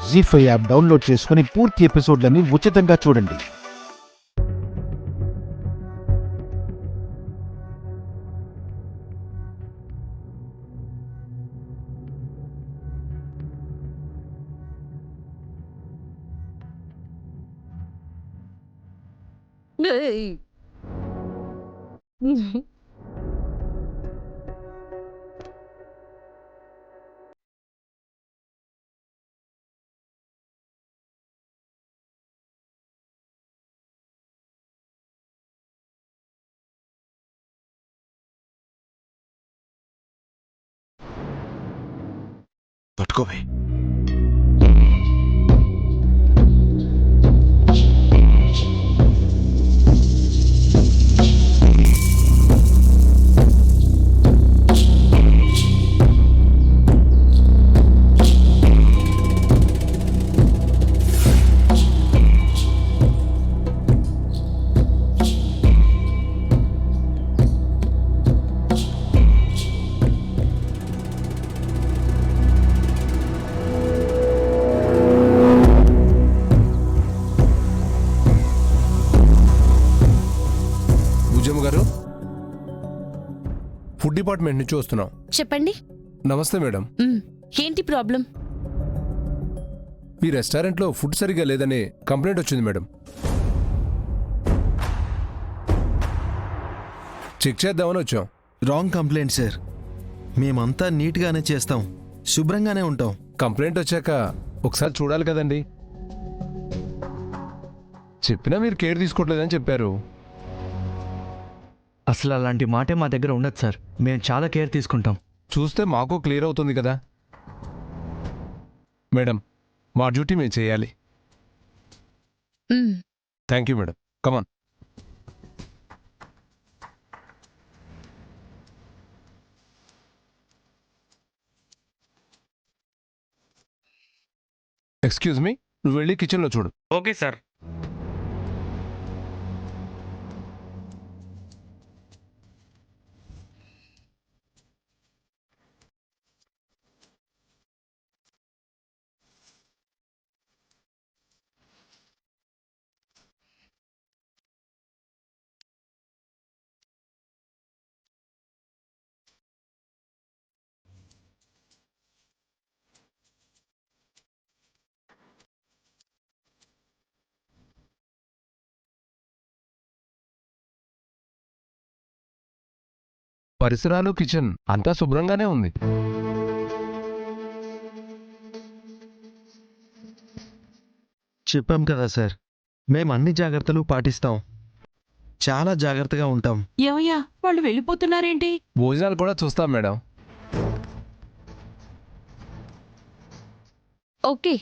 జీ5 app download చేసుకుని పూర్తి ఎపిసోడ్లని ఉచితంగా చూడండి. పట్టుకోవే. ఫుడ్ డిపార్ట్మెంట్ నుంచి వస్తున్నాం. చెప్పండి. నమస్తే మేడం. ఏంటి ప్రాబ్లం? మీ రెస్టారెంట్లో ఫుడ్ సరిగ్గా లేదని కంప్లైంట్ వచ్చింది మేడం. చెక్ చేద్దామని వచ్చాం. Wrong complaint sir. మేమంతా నీట్గానే చేస్తాం, శుభ్రంగానే ఉంటాం. కంప్లైంట్ వచ్చాక ఒకసారి చూడాలి కదండి. చెప్పినా మీరు కేర్ తీసుకోవట్లేదని చెప్పారు. అసలు అలాంటి మాటే మా దగ్గర ఉండదు సార్. మేము చాలా కేర్ తీసుకుంటాం. చూస్తే మాకు క్లియర్ అవుతుంది కదా మేడం. మా డ్యూటీ మేము చేయాలి. Thank you madam. Come on. Excuse me, నువ్వు వెళ్ళి కిచెన్లో చూడు. Okay sir. పరిసరాలు, కిచెన్ అంతా శుభ్రంగానే ఉంది. చెప్పాం కదా సార్, మేము అన్ని జాగ్రత్తలు పాటిస్తాం, చాలా జాగ్రత్తగా ఉంటాం. ఏమయ్యా, వాళ్ళు వెళ్ళిపోతున్నారేంటి? భోజనాలు కూడా చూస్తాం మేడం. ఓకే,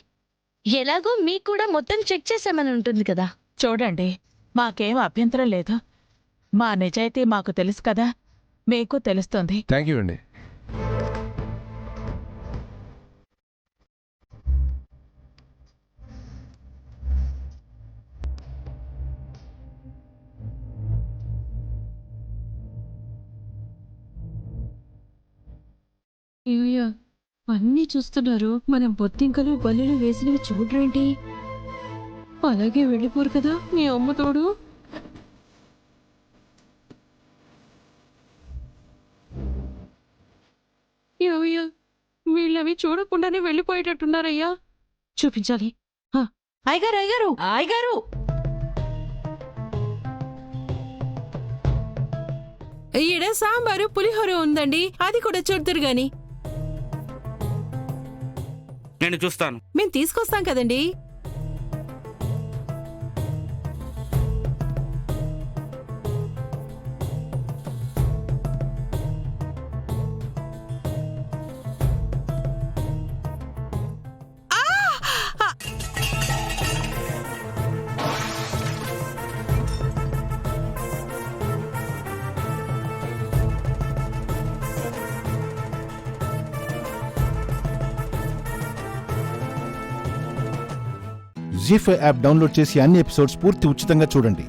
ఎలాగో మీకు కూడా మొత్తం చెక్ చేసామని ఉంటుంది కదా. చూడండి, మాకేం అభ్యంతరం లేదు. మా నిజాయితీ మాకు తెలుసు కదా, మీకు తెలుస్తుంది. థ్యాంక్ యూ అండి. ఏమయ్యా, అన్నీ చూస్తున్నారు, మనం బొత్తింకలు బల్లులు వేసినవి చూడరేంటి? అలాగే వెళ్ళిపోరు కదా మీ అమ్మ తోడు. ఏమయ్యా, వీళ్ళవి చూడకుండానే వెళ్ళిపోయేటట్టున్నారయ్యా. చూపించాలి. అయ్యగారు, అయ్యగారు, అయ్యగారు! ఈడ సాంబారు పులిహోర ఉందండి, అది కూడా చూద్దరు గాని. నేను చూస్తాను. మేము తీసుకొస్తాం కదండి. జీ5 యాప్ డౌన్లోడ్ చేసి అన్ని ఎపిసోడ్స్ పూర్తి ఉచితంగా చూడండి.